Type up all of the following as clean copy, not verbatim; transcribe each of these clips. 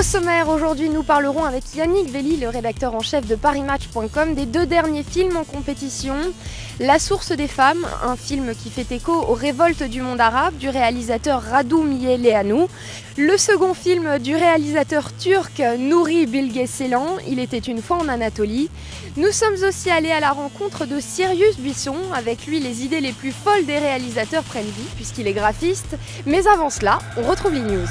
sommaire, aujourd'hui nous parlerons avec Yannick Velli, le rédacteur en chef de ParisMatch.com, des 2 derniers films en compétition. La source des femmes, un film qui fait écho aux révoltes du monde arabe du réalisateur Radu Miheleanu. Le second film du réalisateur turc Nuri Bilge Ceylan, Il était une fois en Anatolie. Nous sommes aussi allés à la rencontre de Cyrus Buisson. Avec lui, les idées les plus folles des réalisateurs prennent vie, puisqu'il est graphiste. Mais avant cela, on retrouve les news.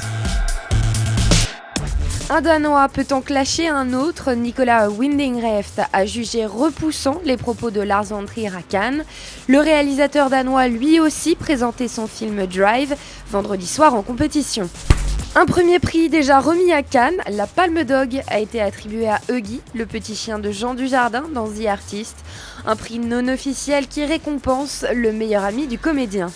Un Danois peut-on clasher un autre? Nicolas Winding Refn a jugé repoussant les propos de Lars von Trier à Cannes. Le réalisateur danois lui aussi présentait son film Drive vendredi soir en compétition. Un premier prix déjà remis à Cannes, la Palme d'Og a été attribuée à Huggy, le petit chien de Jean Dujardin dans The Artist, un prix non officiel qui récompense le meilleur ami du comédien.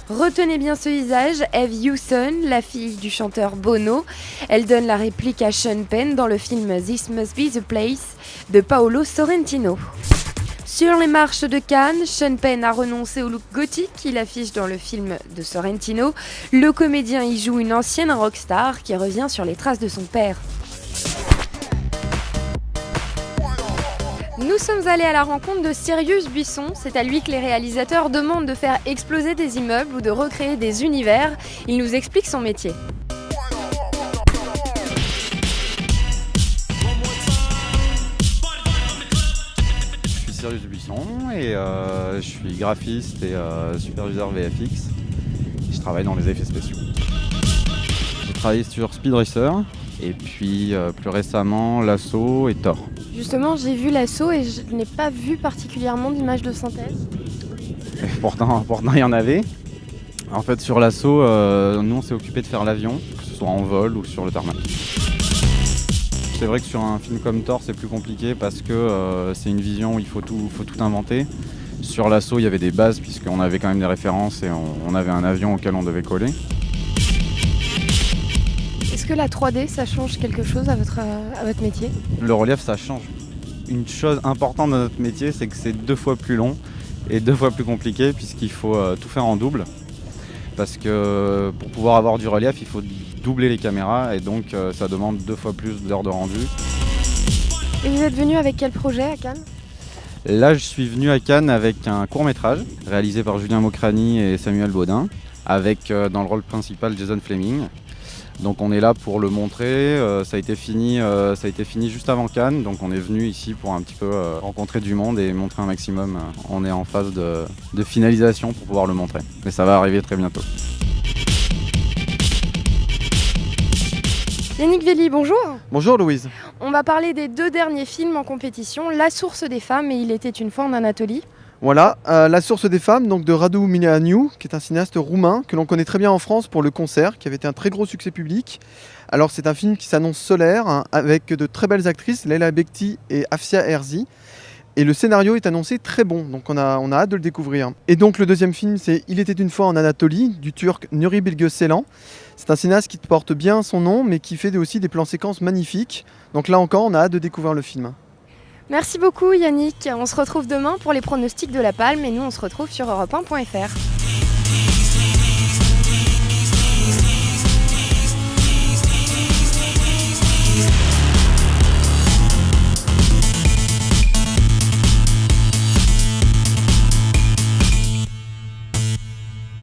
Retenez bien ce visage, Eve Hewson, la fille du chanteur Bono. Elle donne la réplique à Sean Penn dans le film This Must Be the Place de Paolo Sorrentino. Sur les marches de Cannes, Sean Penn a renoncé au look gothique qu'il affiche dans le film de Sorrentino. Le comédien y joue une ancienne rockstar qui revient sur les traces de son père. Nous sommes allés à la rencontre de Cyrus Buisson. C'est à lui que les réalisateurs demandent de faire exploser des immeubles ou de recréer des univers. Il nous explique son métier. Je suis Cyrus Buisson et je suis graphiste et superviseur VFX. Je travaille dans les effets spéciaux. J'ai travaillé sur Speed Racer et puis plus récemment Lasso et Thor. Justement, j'ai vu Lasso et je n'ai pas vu particulièrement d'images de synthèse. Et pourtant, il y en avait. En fait, sur Lasso, nous on s'est occupé de faire l'avion, que ce soit en vol ou sur le tarmac. C'est vrai que sur un film comme Thor, c'est plus compliqué parce que c'est une vision où il faut tout inventer. Sur Lasso, il y avait des bases puisqu'on avait quand même des références et on avait un avion auquel on devait coller. Est-ce que la 3D, ça change quelque chose à votre métier? Le relief, ça change. Une chose importante dans notre métier, c'est que c'est 2 fois plus long et 2 fois plus compliqué puisqu'il faut tout faire en double. Parce que pour pouvoir avoir du relief, il faut doubler les caméras et donc ça demande 2 fois plus d'heures de rendu. Et vous êtes venu avec quel projet à Cannes? Là, je suis venu à Cannes avec un court-métrage réalisé par Julien Mocrani et Samuel Baudin, avec dans le rôle principal Jason Fleming. Donc on est là pour le montrer, ça a été fini juste avant Cannes, donc on est venu ici pour un petit peu rencontrer du monde et montrer un maximum. On est en phase de finalisation pour pouvoir le montrer, mais ça va arriver très bientôt. Yannick Velli, bonjour. Bonjour Louise. On va parler des 2 derniers films en compétition, La source des femmes et Il était une fois en Anatolie. Voilà, La source des femmes donc de Radu Miheleanu, qui est un cinéaste roumain que l'on connaît très bien en France pour Le Concert, qui avait été un très gros succès public. Alors c'est un film qui s'annonce solaire, hein, avec de très belles actrices, Leila Bekti et Afsia Herzi. Et le scénario est annoncé très bon, donc on a hâte de le découvrir. Et donc le deuxième film, c'est Il était une fois en Anatolie, du turc Nuri Bilge Ceylan. C'est un cinéaste qui porte bien son nom, mais qui fait aussi des plans séquences magnifiques. Donc là encore, on a hâte de découvrir le film. Merci beaucoup Yannick, on se retrouve demain pour les pronostics de la Palme et nous on se retrouve sur europe1.fr.